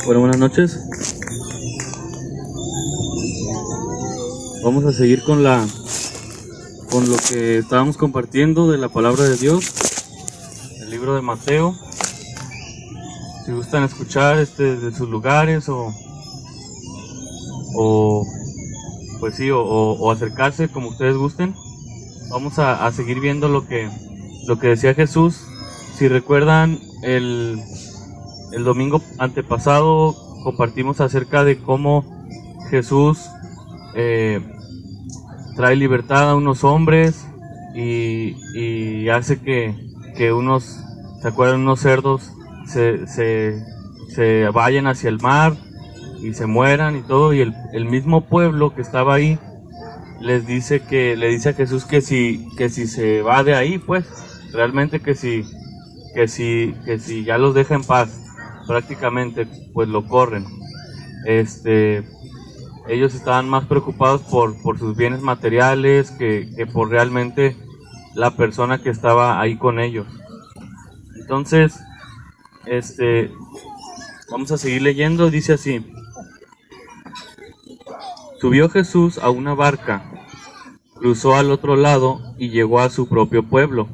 Bueno, buenas noches. Vamos a seguir con lo que estábamos compartiendo de la palabra de Dios, el libro de Mateo. Si gustan escuchar de sus lugares o pues sí, o acercarse como ustedes gusten. Vamos a seguir viendo lo que decía Jesús. Si recuerdan, el domingo antepasado compartimos acerca de cómo Jesús trae libertad a unos hombres y hace que unos, ¿se acuerdan? Unos cerdos se vayan hacia el mar y se mueran y todo, y el mismo pueblo que estaba ahí le dice a Jesús que si se va de ahí, pues realmente que si ya los deja en paz, prácticamente pues lo corren. Ellos estaban más preocupados por sus bienes materiales que por realmente la persona que estaba ahí con ellos. Entonces, vamos a seguir leyendo. Dice así: subió Jesús a una barca, cruzó al otro lado y llegó a su propio pueblo.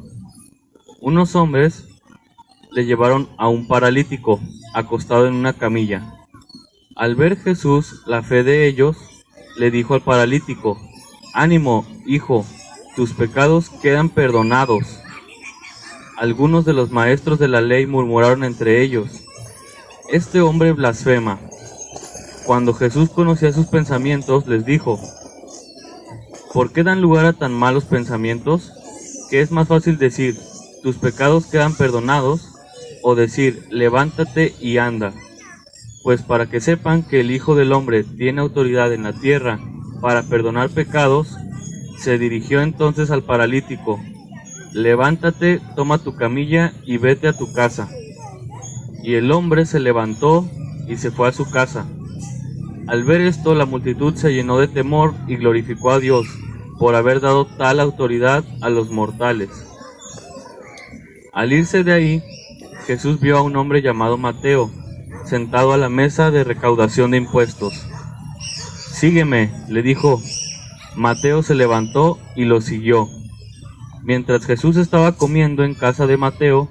Unos hombres le llevaron a un paralítico acostado en una camilla. Al ver Jesús la fe de ellos, le dijo al paralítico: ánimo, hijo, tus pecados quedan perdonados. Algunos de los maestros de la ley murmuraron entre ellos: este hombre blasfema. Cuando Jesús conocía sus pensamientos, les dijo: ¿por qué dan lugar a tan malos pensamientos? ¿Qué es más fácil decir: tus pecados quedan perdonados, o decir: levántate y anda? Pues para que sepan que el Hijo del Hombre tiene autoridad en la tierra para perdonar pecados, se dirigió entonces al paralítico: levántate, toma tu camilla y vete a tu casa. Y el hombre se levantó y se fue a su casa. Al ver esto, la multitud se llenó de temor y glorificó a Dios por haber dado tal autoridad a los mortales. Al irse de ahí, Jesús vio a un hombre llamado Mateo, sentado a la mesa de recaudación de impuestos. Sígueme, le dijo. Mateo se levantó y lo siguió. Mientras Jesús estaba comiendo en casa de Mateo,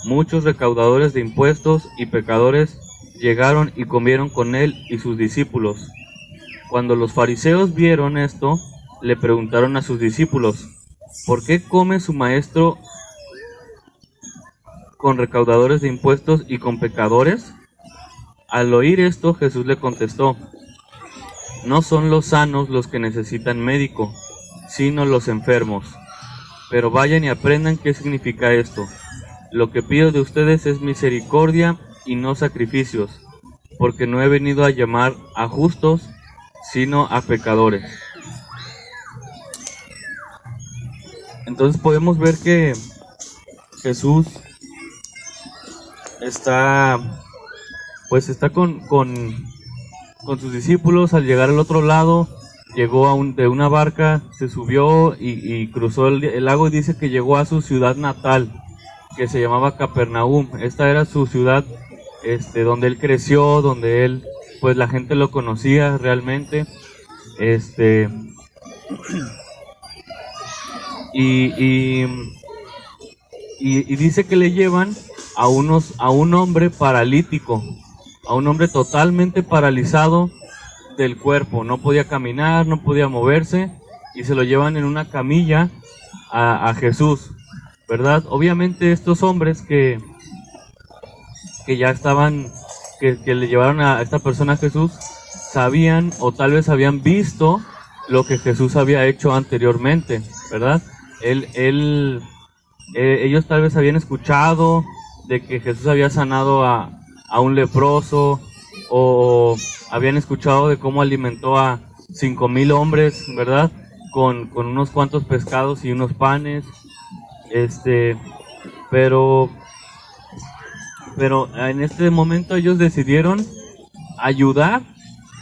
muchos recaudadores de impuestos y pecadores llegaron y comieron con él y sus discípulos. Cuando los fariseos vieron esto, le preguntaron a sus discípulos: ¿por qué come su maestro con recaudadores de impuestos y con pecadores? Al oír esto, Jesús le contestó: no son los sanos los que necesitan médico, sino los enfermos. Pero vayan y aprendan qué significa esto. Lo que pido de ustedes es misericordia y no sacrificios, porque no he venido a llamar a justos, sino a pecadores. Entonces podemos ver que Jesús está con sus discípulos. Al llegar al otro lado, llegó de una barca, se subió y cruzó el lago, y dice que llegó a su ciudad natal, que se llamaba Capernaum. Esta era su ciudad, donde él creció, donde él, pues la gente lo conocía realmente. Y dice que le llevan a un hombre paralítico, a un hombre totalmente paralizado del cuerpo. No podía caminar, no podía moverse, y se lo llevan en una camilla a Jesús, ¿verdad? Obviamente estos hombres que ya estaban, que le llevaron a esta persona a Jesús, sabían o tal vez habían visto lo que Jesús había hecho anteriormente, ¿verdad? Ellos tal vez habían escuchado de que Jesús había sanado a un leproso, o habían escuchado de cómo alimentó a 5,000 hombres, ¿verdad? Con unos cuantos pescados y unos panes. Pero en este momento ellos decidieron ayudar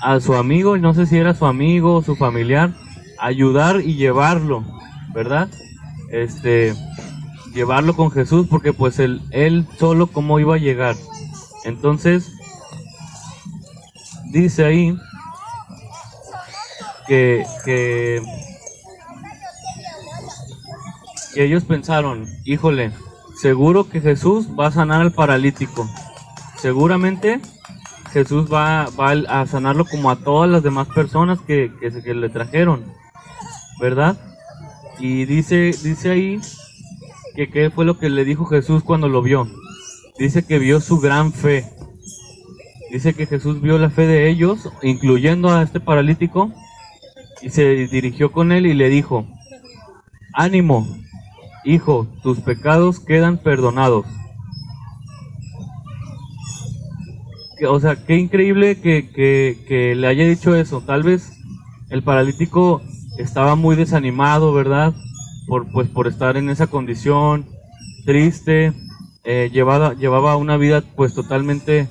a su amigo, y no sé si era su amigo o su familiar, ayudar y llevarlo, ¿verdad? Llevarlo con Jesús, porque pues él solo cómo iba a llegar. Entonces dice ahí que ellos pensaron, híjole, seguro que Jesús va a sanar al paralítico. Seguramente Jesús va a sanarlo como a todas las demás personas que le trajeron, ¿verdad? Y dice ahí que qué fue lo que le dijo Jesús cuando lo vio. Dice que vio su gran fe. Dice que Jesús vio la fe de ellos, incluyendo a este paralítico, y se dirigió con él y le dijo, ánimo, hijo, tus pecados quedan perdonados. O sea, qué increíble que le haya dicho eso. Tal vez el paralítico estaba muy desanimado, ¿verdad? Por estar en esa condición, triste, llevaba una vida pues totalmente,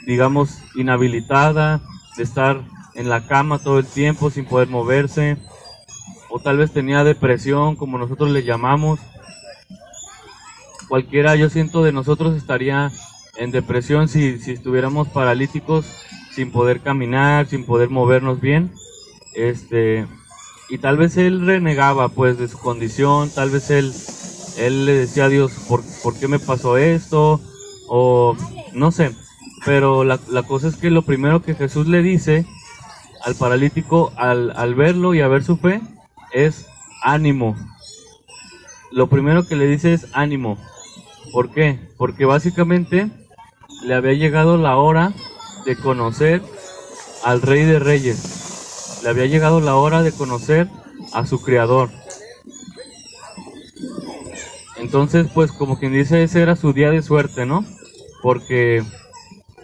digamos, inhabilitada, de estar en la cama todo el tiempo sin poder moverse, o tal vez tenía depresión, como nosotros le llamamos. Cualquiera, yo siento, de nosotros estaría en depresión si estuviéramos paralíticos, sin poder caminar, sin poder movernos bien. Y tal vez él renegaba pues de su condición, tal vez él le decía a Dios, ¿por qué me pasó esto? O no sé, pero la cosa es que lo primero que Jesús le dice al paralítico al verlo y a ver su fe es ánimo. Lo primero que le dice es ánimo. ¿Por qué? Porque básicamente le había llegado la hora de conocer al Rey de Reyes. Le había llegado la hora de conocer a su Creador. Entonces, pues como quien dice, ese era su día de suerte, ¿no? Porque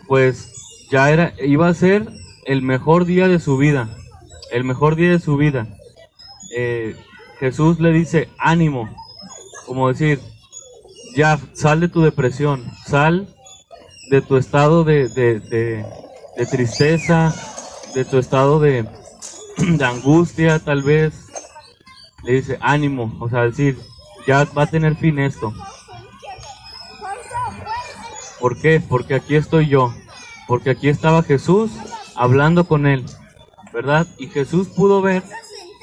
pues ya iba a ser el mejor día de su vida. El mejor día de su vida. Jesús le dice ánimo, como decir, ya sal de tu depresión, sal de tu estado de tristeza, de tu estado de angustia, tal vez. Le dice ánimo, o sea, decir, ya va a tener fin esto. ¿Por qué? Porque aquí estoy yo, porque aquí estaba Jesús hablando con él, ¿verdad? Y Jesús pudo ver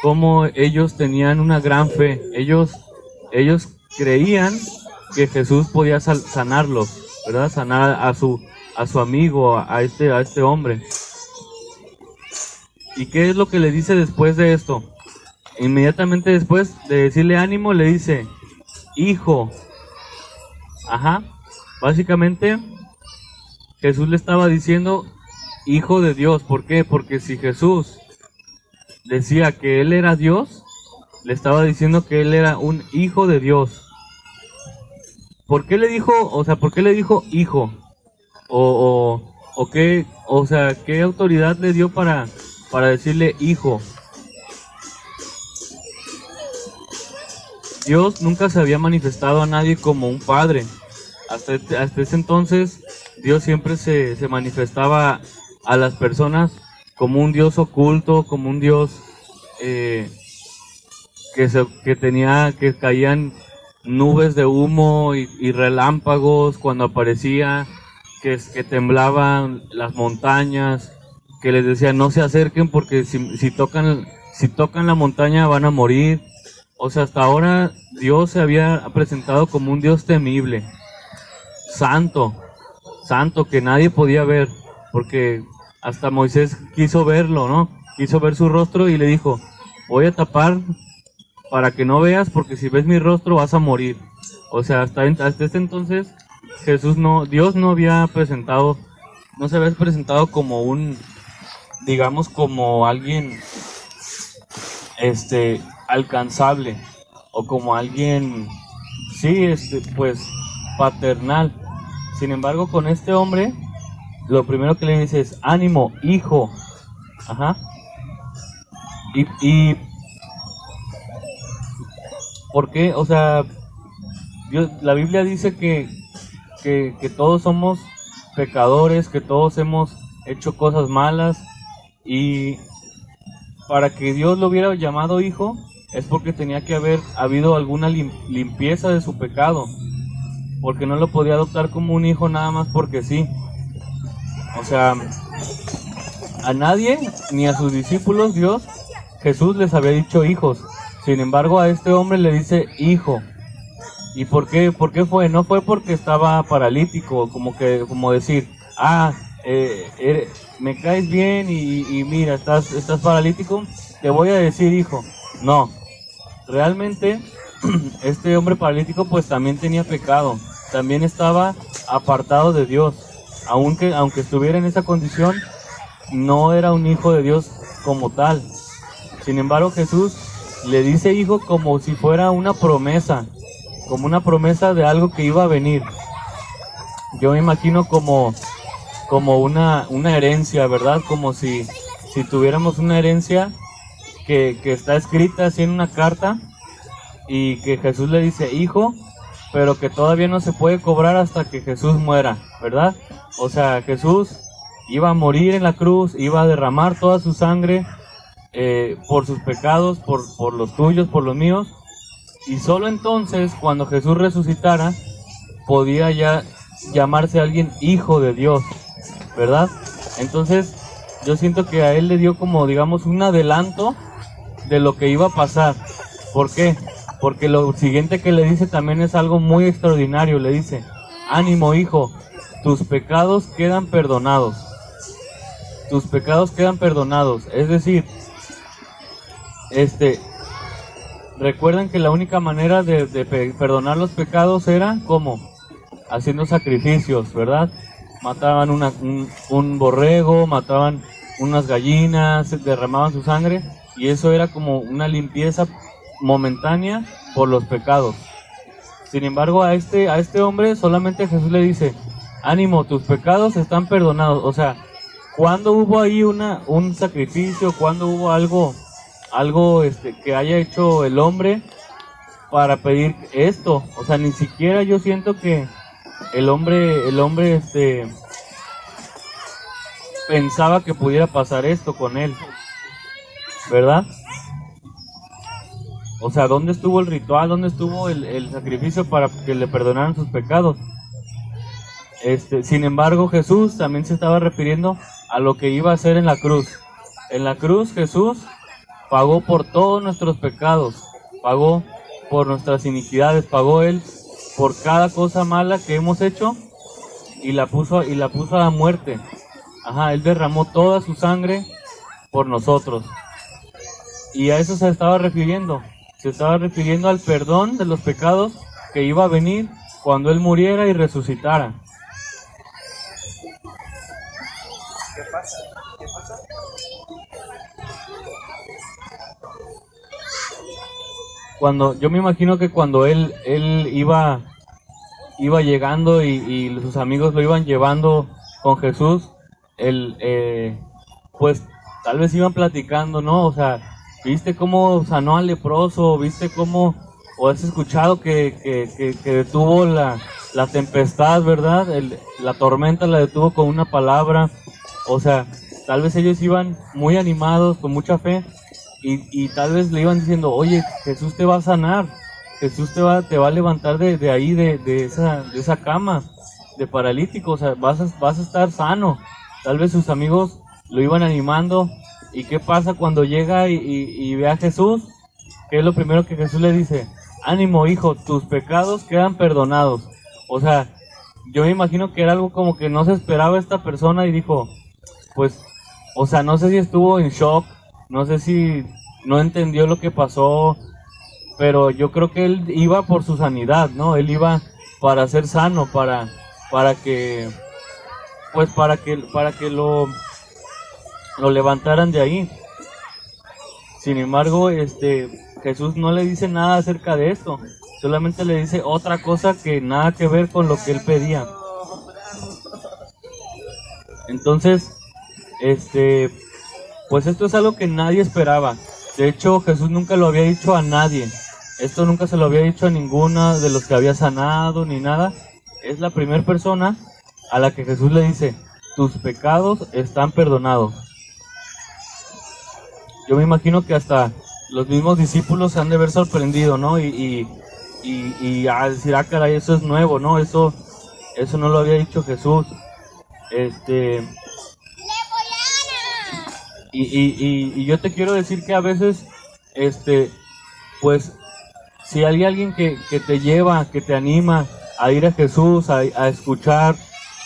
cómo ellos tenían una gran fe. Ellos creían que Jesús podía sanarlos, ¿verdad? Sanar a su amigo, a este hombre. ¿Y qué es lo que le dice después de esto? Inmediatamente después de decirle ánimo, le dice, hijo. Ajá. Básicamente, Jesús le estaba diciendo, hijo de Dios. ¿Por qué? Porque si Jesús decía que él era Dios, le estaba diciendo que él era un hijo de Dios. ¿Por qué le dijo, por qué le dijo hijo? O qué, qué autoridad le dio para decirle hijo? Dios nunca se había manifestado a nadie como un padre. Hasta ese entonces, Dios siempre se manifestaba a las personas como un Dios oculto, como un Dios que caían nubes de humo y relámpagos cuando aparecía, que temblaban las montañas, que les decía no se acerquen porque si tocan la montaña van a morir. O sea, hasta ahora Dios se había presentado como un Dios temible, santo, que nadie podía ver, porque hasta Moisés quiso verlo, ¿no? Quiso ver su rostro y le dijo, voy a tapar para que no veas, porque si ves mi rostro vas a morir. O sea, hasta este entonces Dios no se había presentado como digamos, como alguien alcanzable, o como alguien, sí, pues paternal. Sin embargo, con este hombre, lo primero que le dice es ánimo, hijo. Ajá. Y ¿por qué? O sea, la Biblia dice que todos somos pecadores, que todos hemos hecho cosas malas, y para que Dios lo hubiera llamado hijo es porque tenía que haber habido alguna limpieza de su pecado, porque no lo podía adoptar como un hijo nada más porque sí. O sea, A nadie, ni a sus discípulos, Jesús les había dicho hijos. Sin embargo, a este hombre le dice hijo. ¿Y por qué? ¿Por qué fue? No fue porque estaba paralítico, como decir, me caes bien y mira, estás paralítico, te voy a decir hijo. No, realmente este hombre paralítico pues también tenía pecado, también estaba apartado de Dios, aunque estuviera en esa condición, no era un hijo de Dios como tal. Sin embargo, Jesús le dice hijo como si fuera una promesa, como una promesa de algo que iba a venir. Yo me imagino como una herencia, ¿verdad? Como si tuviéramos una herencia que está escrita así en una carta y que Jesús le dice hijo, pero que todavía no se puede cobrar hasta que Jesús muera, ¿verdad? O sea, Jesús iba a morir en la cruz, iba a derramar toda su sangre por sus pecados, por los tuyos, por los míos, y solo entonces, cuando Jesús resucitara, podía ya llamarse alguien hijo de Dios, ¿verdad? Entonces, yo siento que a él le dio como, digamos, un adelanto de lo que iba a pasar. ¿Por qué? Porque lo siguiente que le dice también es algo muy extraordinario. Le dice, ánimo hijo, tus pecados quedan perdonados. Tus pecados quedan perdonados. Es decir, recuerden que la única manera de perdonar los pecados era, ¿cómo? Haciendo sacrificios, ¿verdad? Mataban un borrego, mataban unas gallinas, derramaban su sangre, y eso era como una limpieza momentánea por los pecados. Sin embargo, a este hombre solamente Jesús le dice, ánimo, tus pecados están perdonados. O sea, ¿cuándo hubo ahí un sacrificio? ¿Cuándo hubo algo que haya hecho el hombre para pedir esto? O sea, ni siquiera yo siento que el hombre pensaba que pudiera pasar esto con él, ¿verdad? O sea, ¿dónde estuvo el ritual? ¿Dónde estuvo el sacrificio para que le perdonaran sus pecados? Sin embargo, Jesús también se estaba refiriendo a lo que iba a hacer en la cruz. En la cruz Jesús pagó por todos nuestros pecados, pagó por nuestras iniquidades, pagó Él por cada cosa mala que hemos hecho y la puso a la muerte. Él derramó toda su sangre por nosotros. Y a eso se estaba refiriendo al perdón de los pecados que iba a venir cuando Él muriera y resucitara. ¿Qué pasa? Yo me imagino que cuando él iba llegando y sus amigos lo iban llevando con Jesús, pues tal vez iban platicando, ¿no? O sea, ¿viste cómo sanó al leproso? ¿Viste cómo, o has escuchado que detuvo la tempestad, ¿verdad? La tormenta la detuvo con una palabra. O sea, tal vez ellos iban muy animados, con mucha fe, y tal vez le iban diciendo, oye, Jesús te va a sanar, Jesús te va a levantar de ahí, de esa cama de paralítico, o sea, vas a estar sano. Tal vez sus amigos lo iban animando. ¿Y qué pasa cuando llega y ve a Jesús? ¿Qué es lo primero que Jesús le dice? Ánimo hijo, tus pecados quedan perdonados. O sea, yo me imagino que era algo como que no se esperaba esta persona y dijo, pues, o sea, no sé si estuvo en shock, no sé si no entendió lo que pasó, pero yo creo que él iba por su sanidad, ¿no? Él iba para ser sano, para que lo levantaran de ahí. Sin embargo, Jesús no le dice nada acerca de esto, solamente le dice otra cosa que nada que ver con lo que él pedía. Entonces, pues esto es algo que nadie esperaba. De hecho, Jesús nunca lo había dicho a nadie. Esto nunca se lo había dicho a ninguno de los que había sanado ni nada. Es la primera persona a la que Jesús le dice, tus pecados están perdonados. Yo me imagino que hasta los mismos discípulos se han de ver sorprendido, ¿no? Y a decir, caray, eso es nuevo, ¿no? Eso no lo había dicho Jesús. Y yo te quiero decir que a veces, pues, si hay alguien que te lleva, que te anima a ir a Jesús, a escuchar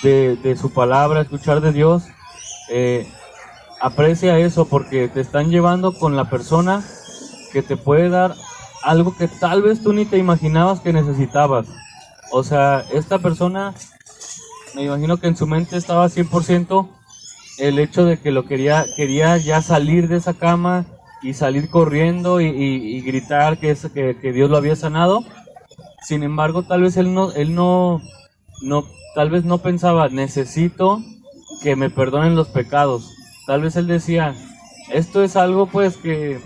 de su palabra, a escuchar de Dios, aprecia eso, porque te están llevando con la persona que te puede dar algo que tal vez tú ni te imaginabas que necesitabas. O sea, esta persona, me imagino que en su mente estaba 100% el hecho de que quería ya salir de esa cama y salir corriendo y gritar que Dios lo había sanado. Sin embargo, tal vez él no, tal vez no pensaba, necesito que me perdonen los pecados. Tal vez él decía, esto es algo pues que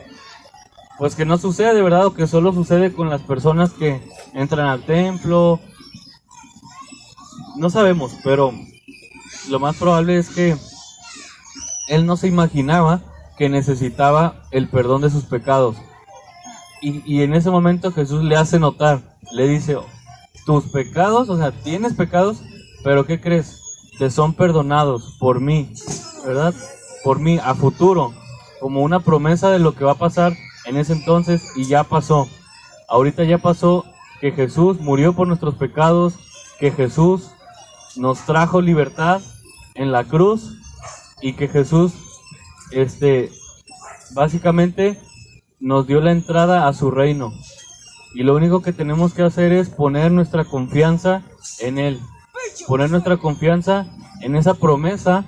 no sucede, ¿verdad? O que solo sucede con las personas que entran al templo. No sabemos, pero lo más probable es que él no se imaginaba que necesitaba el perdón de sus pecados. Y en ese momento Jesús le hace notar, le dice, tus pecados, o sea, tienes pecados, pero ¿qué crees? Te son perdonados por mí, ¿verdad? Por mí, a futuro, como una promesa de lo que va a pasar en ese entonces, y ya pasó. Ahorita ya pasó que Jesús murió por nuestros pecados, que Jesús nos trajo libertad en la cruz, y que Jesús, básicamente nos dio la entrada a su reino. Y lo único que tenemos que hacer es poner nuestra confianza en Él. Poner nuestra confianza en esa promesa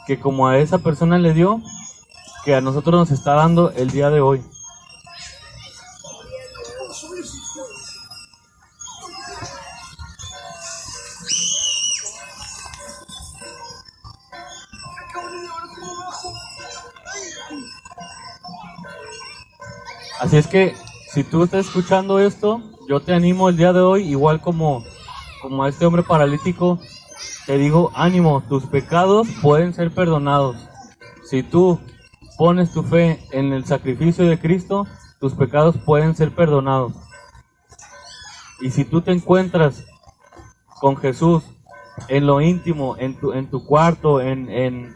que como a esa persona le dio, que a nosotros nos está dando el día de hoy. Así es que si tú estás escuchando esto, yo te animo el día de hoy, igual como a este hombre paralítico, te digo, ánimo, tus pecados pueden ser perdonados. Si tú pones tu fe en el sacrificio de Cristo, tus pecados pueden ser perdonados. Y si tú te encuentras con Jesús en lo íntimo, en tu cuarto, en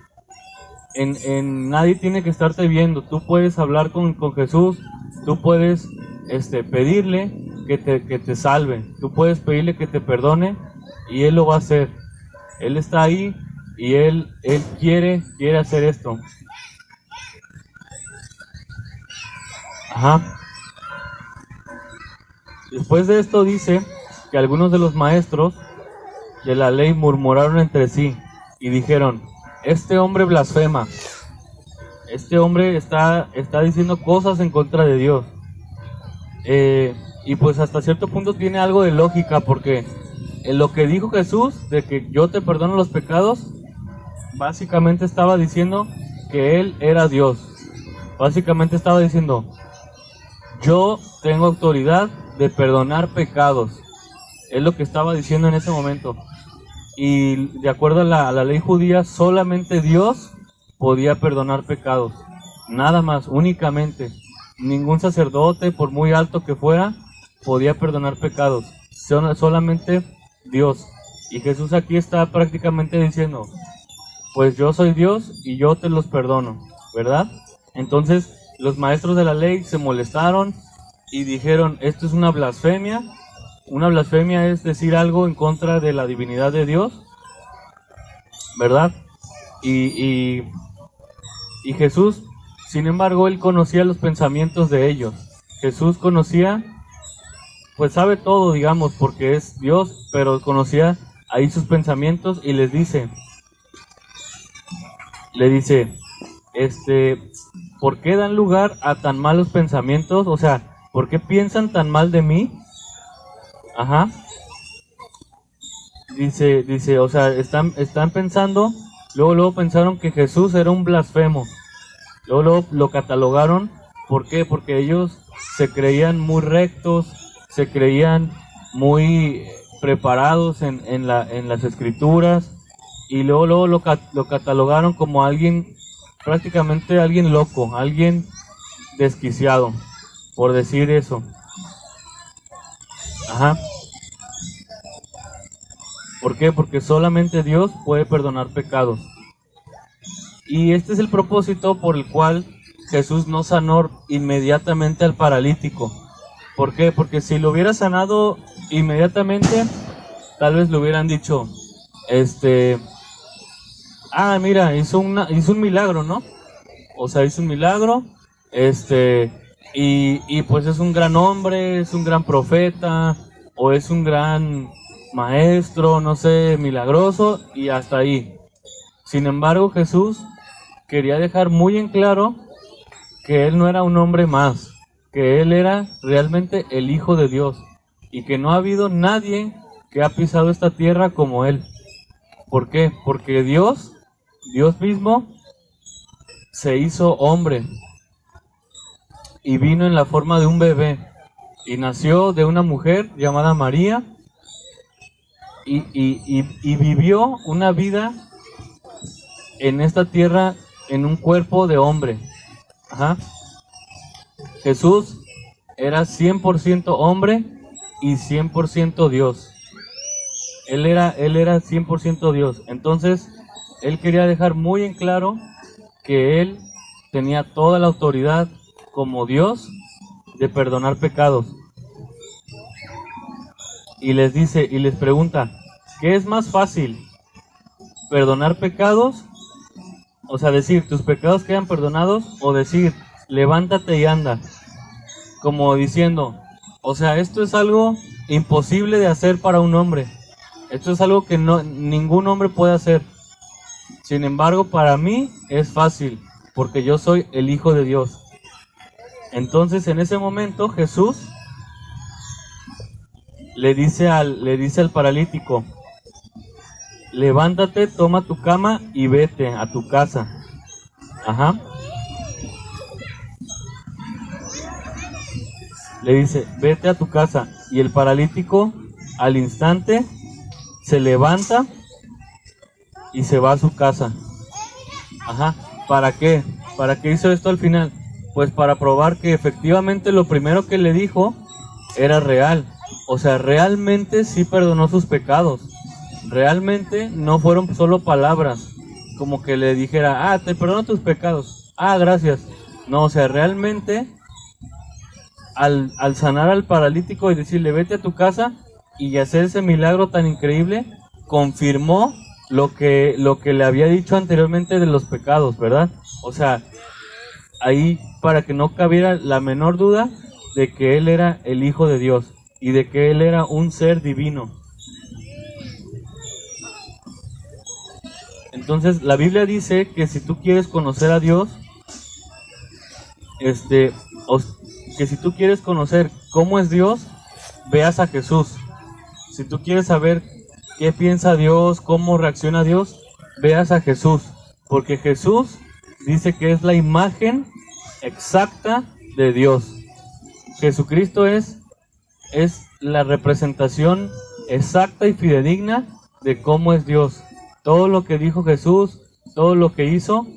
nadie tiene que estarte viendo, tú puedes hablar con Jesús, tú puedes pedirle que te salve, tú puedes pedirle que te perdone y Él lo va a hacer. Él está ahí y Él quiere hacer esto. Ajá. Después de esto dice que algunos de los maestros de la ley murmuraron entre sí y dijeron, este hombre blasfema, este hombre está diciendo cosas en contra de Dios. Y pues hasta cierto punto tiene algo de lógica, porque en lo que dijo Jesús, de que yo te perdono los pecados, básicamente estaba diciendo que Él era Dios. Básicamente estaba diciendo, yo tengo autoridad de perdonar pecados. Es lo que estaba diciendo en ese momento. Y de acuerdo a la ley judía, solamente Dios podía perdonar pecados. Nada más, únicamente. Ningún sacerdote, por muy alto que fuera, podía perdonar pecados. Solamente Dios. Y Jesús aquí está prácticamente diciendo, pues yo soy Dios y yo te los perdono, ¿verdad? Entonces los maestros de la ley se molestaron y dijeron, esto es una blasfemia. Una blasfemia es decir algo en contra de la divinidad de Dios, ¿verdad? Y Jesús, sin embargo, Él conocía los pensamientos de ellos. Jesús conocía, pues sabe todo, digamos, porque es Dios, pero conocía ahí sus pensamientos y le dice, ¿por qué dan lugar a tan malos pensamientos? O sea, ¿por qué piensan tan mal de mí? Ajá. Dice, o sea, están pensando, luego pensaron que Jesús era un blasfemo. Luego lo catalogaron, ¿por qué? Porque ellos se creían muy rectos, se creían muy preparados en las escrituras, y luego lo catalogaron como alguien, prácticamente alguien loco, alguien desquiciado, por decir eso. Ajá. ¿Por qué? Porque solamente Dios puede perdonar pecados. Y este es el propósito por el cual Jesús no sanó inmediatamente al paralítico. ¿Por qué? Porque si lo hubiera sanado inmediatamente, tal vez le hubieran dicho, mira, hizo un milagro, ¿no? O sea, hizo un milagro, y pues es un gran hombre, es un gran profeta, o es un gran maestro, no sé, milagroso, y hasta ahí. Sin embargo, Jesús quería dejar muy en claro que él no era un hombre más, que él era realmente el Hijo de Dios, y que no ha habido nadie que ha pisado esta tierra como él. ¿Por qué? Porque Dios mismo se hizo hombre y vino en la forma de un bebé y nació de una mujer llamada María y vivió una vida en esta tierra en un cuerpo de hombre. Ajá. Jesús era 100% hombre y 100% Dios. Él era 100% Dios. Entonces, él quería dejar muy en claro que él tenía toda la autoridad como Dios de perdonar pecados. Y les dice, y les pregunta, ¿qué es más fácil? ¿Perdonar pecados? O sea, decir, tus pecados quedan perdonados, o decir, levántate y anda. Como diciendo, o sea, esto es algo imposible de hacer para un hombre. Esto es algo que ningún hombre puede hacer. Sin embargo, para mí es fácil, porque yo soy el Hijo de Dios. Entonces, en ese momento, Jesús le dice al paralítico, levántate, toma tu cama y vete a tu casa. Ajá. Le dice, vete a tu casa. Y el paralítico, al instante, se levanta y se va a su casa. Ajá. ¿Para qué? ¿Para qué hizo esto al final? Pues para probar que efectivamente lo primero que le dijo era real. O sea, realmente sí perdonó sus pecados. Realmente no fueron solo palabras, como que le dijera, te perdono tus pecados. Gracias. No, o sea, realmente al sanar al paralítico y decirle, vete a tu casa, y hacer ese milagro tan increíble, confirmó lo que le había dicho anteriormente de los pecados, ¿verdad? O sea, ahí para que no cabiera la menor duda de que él era el Hijo de Dios y de que él era un ser divino. Entonces, la Biblia dice que si tú quieres conocer a Dios, que si tú quieres conocer cómo es Dios, veas a Jesús. Si tú quieres saber qué piensa Dios, cómo reacciona Dios, veas a Jesús. Porque Jesús dice que es la imagen exacta de Dios. Jesucristo es la representación exacta y fidedigna de cómo es Dios. Todo lo que dijo Jesús, todo lo que hizo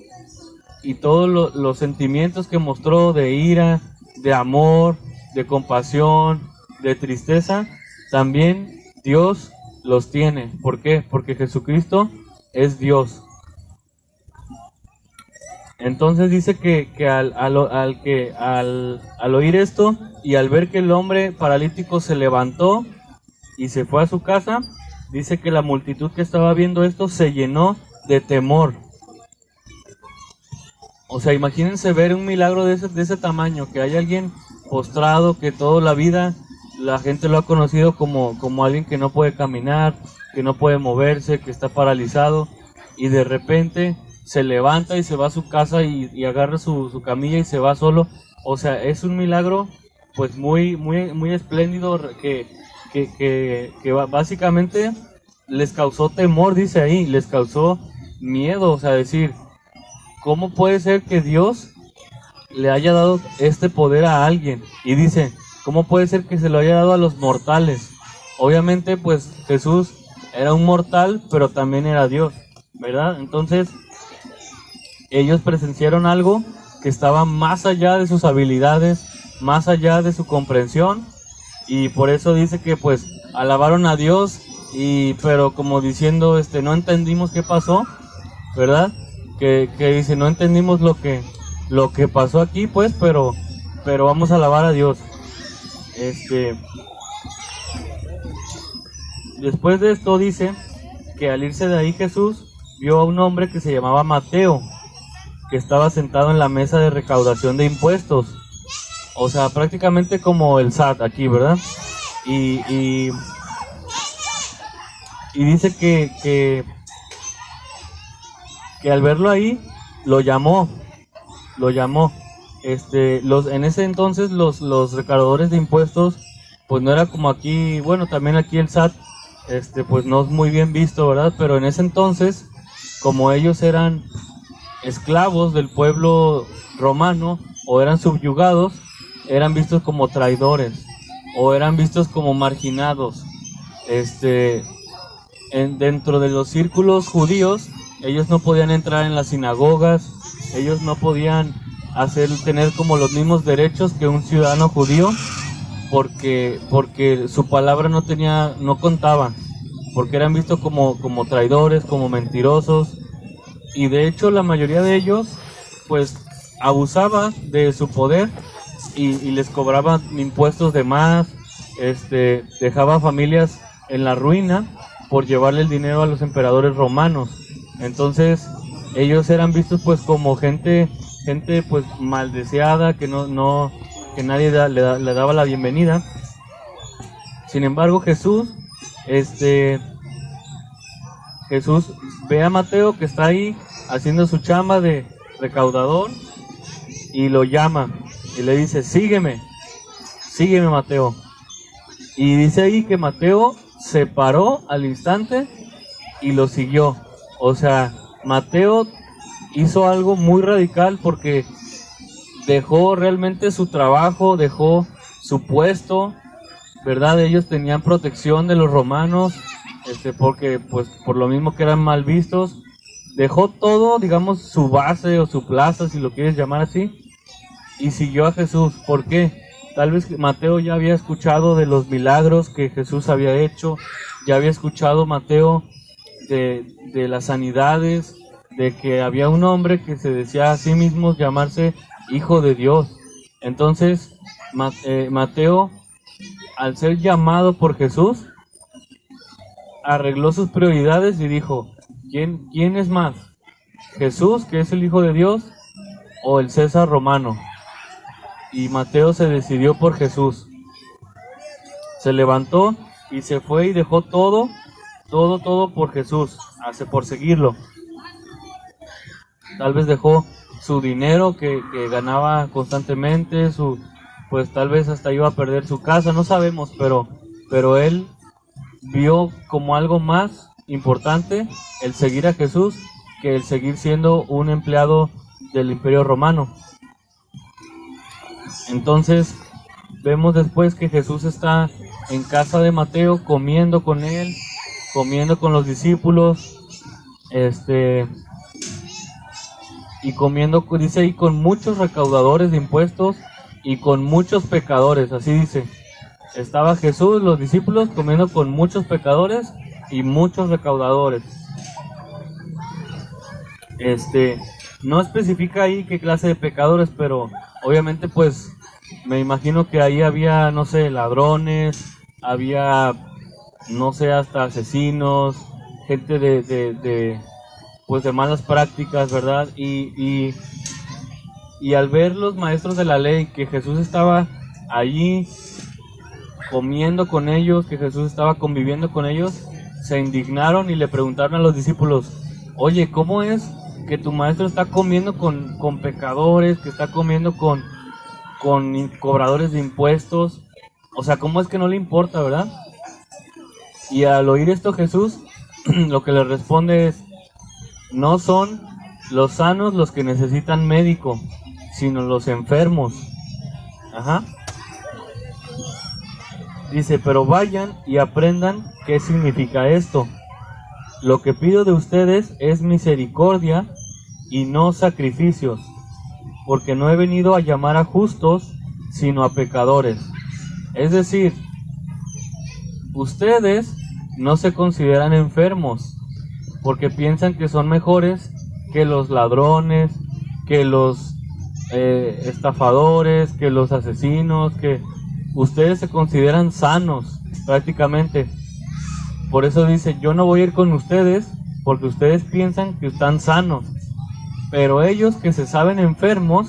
y todos los sentimientos que mostró de ira, de amor, de compasión, de tristeza, también Dios los tiene. ¿Por qué? Porque Jesucristo es Dios. Entonces dice que al oír esto y al ver que el hombre paralítico se levantó y se fue a su casa, dice que la multitud que estaba viendo esto se llenó de temor. O sea, imagínense ver un milagro de ese tamaño, que hay alguien postrado, que toda la vida la gente lo ha conocido como alguien que no puede caminar, que no puede moverse, que está paralizado, y de repente se levanta y se va a su casa y agarra su camilla y se va solo. O sea, es un milagro pues muy, muy, muy espléndido que básicamente les causó temor, dice ahí, les causó miedo. O sea, decir, ¿cómo puede ser que Dios le haya dado este poder a alguien? Y dice, ¿cómo puede ser que se lo haya dado a los mortales? Obviamente, pues Jesús era un mortal, pero también era Dios, ¿verdad? Entonces, ellos presenciaron algo que estaba más allá de sus habilidades, más allá de su comprensión, y por eso dice que pues alabaron a Dios, pero como diciendo, no entendimos qué pasó, ¿verdad? que dice, no entendimos lo que pasó aquí, pues, pero vamos a alabar a Dios. Después de esto dice que al irse de ahí Jesús vio a un hombre que se llamaba Mateo, que estaba sentado en la mesa de recaudación de impuestos. O sea, prácticamente como el SAT aquí, ¿verdad? Y dice que al verlo ahí, lo llamó. En ese entonces los recaudadores de impuestos, pues no era como aquí, bueno, también aquí el SAT, pues no es muy bien visto, ¿verdad? Pero en ese entonces, como ellos eran esclavos del pueblo romano o eran subyugados, eran vistos como traidores o eran vistos como marginados. Dentro de los círculos judíos, ellos no podían entrar en las sinagogas, ellos no podían tener como los mismos derechos que un ciudadano judío, porque su palabra no contaba, porque eran vistos como traidores, como mentirosos, y de hecho la mayoría de ellos pues abusaba de su poder y les cobraban impuestos de más, dejaba familias en la ruina por llevarle el dinero a los emperadores romanos. Entonces ellos eran vistos pues como gente pues mal deseada, que que nadie le daba la bienvenida. Sin embargo, Jesús ve a Mateo que está ahí haciendo su chamba de recaudador y lo llama y le dice, sígueme Mateo. Y dice ahí que Mateo se paró al instante y lo siguió. O sea, Mateo hizo algo muy radical porque dejó realmente su trabajo, dejó su puesto, ¿verdad? Ellos tenían protección de los romanos, porque pues por lo mismo que eran mal vistos, dejó todo, digamos, su base o su plaza, si lo quieres llamar así, y siguió a Jesús. ¿Por qué? Tal vez Mateo ya había escuchado de los milagros que Jesús había hecho, ya había escuchado Mateo de las sanidades, de que había un hombre que se decía a sí mismo llamarse Hijo de Dios. Entonces, Mateo, al ser llamado por Jesús, arregló sus prioridades y dijo, ¿quién es más? ¿Jesús, que es el Hijo de Dios, o el César romano? Y Mateo se decidió por Jesús. Se levantó y se fue y dejó todo por Jesús, por seguirlo. Tal vez dejó su dinero que ganaba constantemente, pues tal vez hasta iba a perder su casa, no sabemos, pero él vio como algo más importante el seguir a Jesús que el seguir siendo un empleado del Imperio Romano. Entonces vemos después que Jesús está en casa de Mateo comiendo con él, comiendo con los discípulos, y comiendo, dice ahí, con muchos recaudadores de impuestos y con muchos pecadores, así dice. Estaba Jesús, los discípulos, comiendo con muchos pecadores y muchos recaudadores. No especifica ahí qué clase de pecadores, pero obviamente pues me imagino que ahí había, no sé, ladrones, había, no sé, hasta asesinos, gente de malas prácticas, ¿verdad? Y al ver los maestros de la ley que Jesús estaba allí comiendo con ellos, que Jesús estaba conviviendo con ellos, se indignaron y le preguntaron a los discípulos, oye, ¿cómo es que tu maestro está comiendo con pecadores, que está comiendo con cobradores de impuestos? O sea, ¿cómo es que no le importa, verdad? Y al oír esto Jesús, lo que le responde es, no son los sanos los que necesitan médico, sino los enfermos. Ajá. Dice, pero vayan y aprendan qué significa esto. Lo que pido de ustedes es misericordia y no sacrificios, porque no he venido a llamar a justos, sino a pecadores. Es decir, ustedes no se consideran enfermos, porque piensan que son mejores que los ladrones, que los estafadores, que los asesinos, que ustedes se consideran sanos prácticamente. Por eso dice, yo no voy a ir con ustedes porque ustedes piensan que están sanos, pero ellos que se saben enfermos,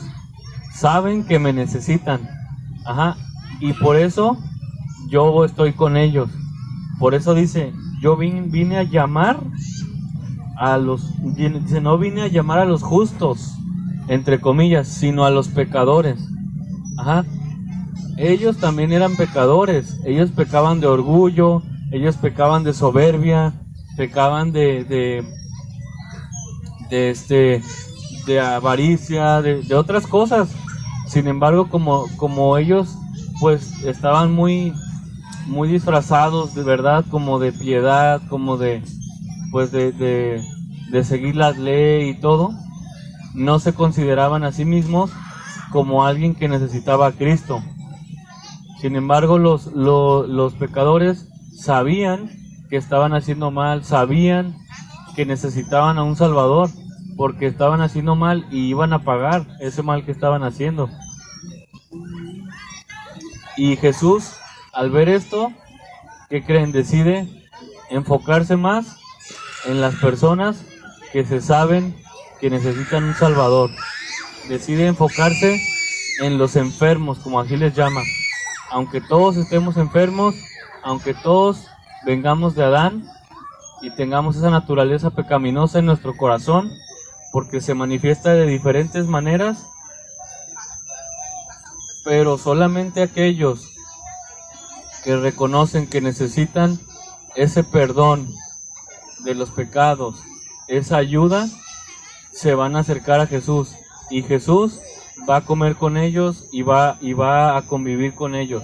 saben que me necesitan. Ajá. Y por eso yo estoy con ellos. Por eso dice, yo vine a llamar a los, dice, no vine a llamar a los justos, entre comillas, sino a los pecadores. Ajá. Ellos también eran pecadores. Ellos pecaban de orgullo, ellos pecaban de soberbia, pecaban de avaricia, de otras cosas. Sin embargo, como ellos pues estaban muy disfrazados de verdad, como de piedad, como de seguir las leyes y todo, no se consideraban a sí mismos como alguien que necesitaba a Cristo. Sin embargo, los pecadores sabían que estaban haciendo mal, sabían que necesitaban a un Salvador, porque estaban haciendo mal y iban a pagar ese mal que estaban haciendo. Y Jesús, al ver esto, ¿qué creen? Decide enfocarse más en las personas que se saben que necesitan un Salvador. Decide enfocarse en los enfermos, como así les llama. Aunque todos estemos enfermos, aunque todos vengamos de Adán y tengamos esa naturaleza pecaminosa en nuestro corazón, porque se manifiesta de diferentes maneras, pero solamente aquellos que reconocen que necesitan ese perdón de los pecados, esa ayuda, se van a acercar a Jesús, y Jesús va a comer con ellos y va a convivir con ellos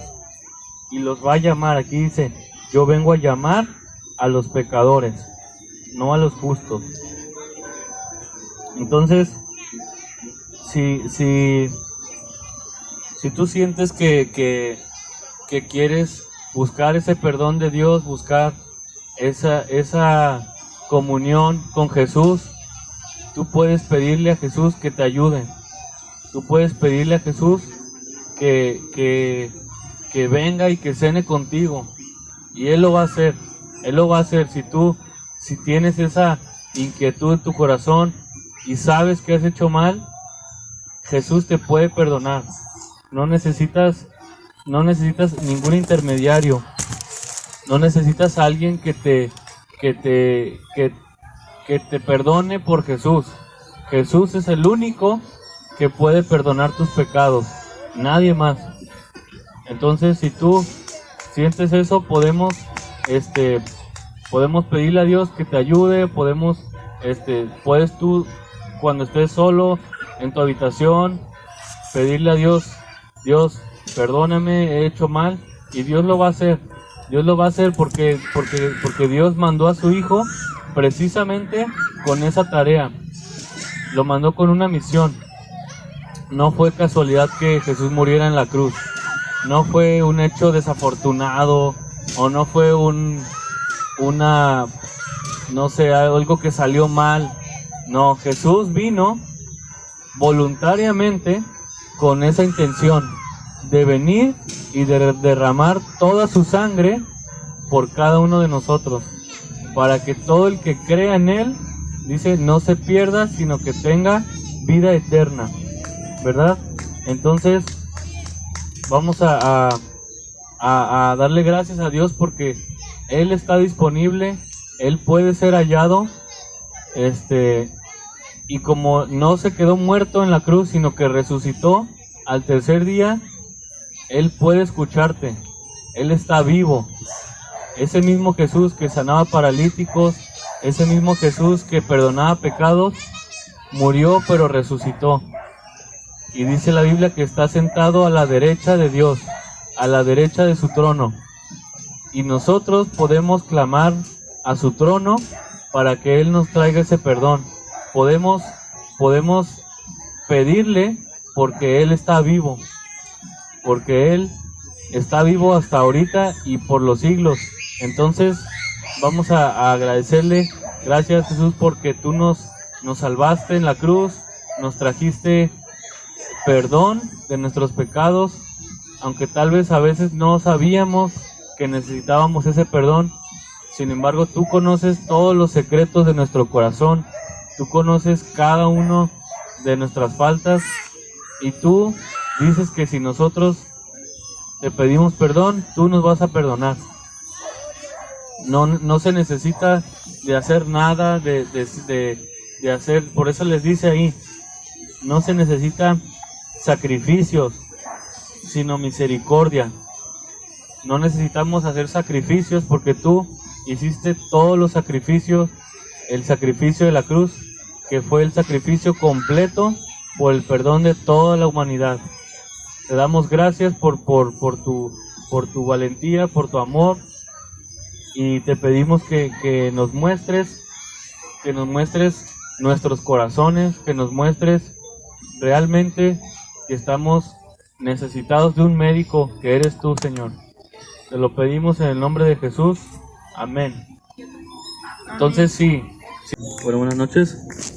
y los va a llamar. Aquí dice, yo vengo a llamar a los pecadores, no a los justos. Entonces, si tú sientes que quieres buscar ese perdón de Dios, buscar esa comunión con Jesús, tú puedes pedirle a Jesús que te ayude. Tú puedes pedirle a Jesús que venga y que cene contigo. Y Él lo va a hacer. Él lo va a hacer. Si tienes esa inquietud en tu corazón y sabes que has hecho mal, Jesús te puede perdonar. No necesitas ningún intermediario. No necesitas a alguien que te perdone por Jesús. Jesús es el único que puede perdonar tus pecados, nadie más. Entonces, si tú sientes eso, podemos pedirle a Dios que te ayude. Puedes tú, cuando estés solo en tu habitación, pedirle a Dios, Dios, perdóname, he hecho mal, y Dios lo va a hacer. Dios lo va a hacer porque Dios mandó a su Hijo precisamente con esa tarea. Lo mandó con una misión. No fue casualidad que Jesús muriera en la cruz. No fue un hecho desafortunado, o no fue algo que salió mal. No, Jesús vino voluntariamente con esa intención de venir y de derramar toda su sangre por cada uno de nosotros, para que todo el que crea en Él, dice, no se pierda, sino que tenga vida eterna, ¿verdad? Entonces, vamos a darle gracias a Dios porque Él está disponible, Él puede ser hallado, y como no se quedó muerto en la cruz, sino que resucitó al tercer día, Él puede escucharte, Él está vivo. Ese mismo Jesús que sanaba paralíticos, ese mismo Jesús que perdonaba pecados, murió pero resucitó. Y dice la Biblia que está sentado a la derecha de Dios, a la derecha de su trono. Y nosotros podemos clamar a su trono para que Él nos traiga ese perdón. Podemos pedirle porque Él está vivo. Porque Él está vivo hasta ahorita y por los siglos. Entonces vamos a agradecerle. Gracias, Jesús, porque tú nos nos salvaste en la cruz, nos trajiste perdón de nuestros pecados, aunque tal vez a veces no sabíamos que necesitábamos ese perdón. Sin embargo, tú conoces todos los secretos de nuestro corazón, tú conoces cada uno de nuestras faltas y tú dices que si nosotros te pedimos perdón, tú nos vas a perdonar. No se necesita de hacer nada, de hacer, por eso les dice ahí, no se necesita sacrificios, sino misericordia. No necesitamos hacer sacrificios porque tú hiciste todos los sacrificios, el sacrificio de la cruz, que fue el sacrificio completo por el perdón de toda la humanidad. Te damos gracias por tu valentía, por tu amor, y te pedimos que nos muestres nuestros corazones, que nos muestres realmente que estamos necesitados de un médico, que eres tú, Señor. Te lo pedimos en el nombre de Jesús. Amén. Entonces sí. Bueno, buenas noches.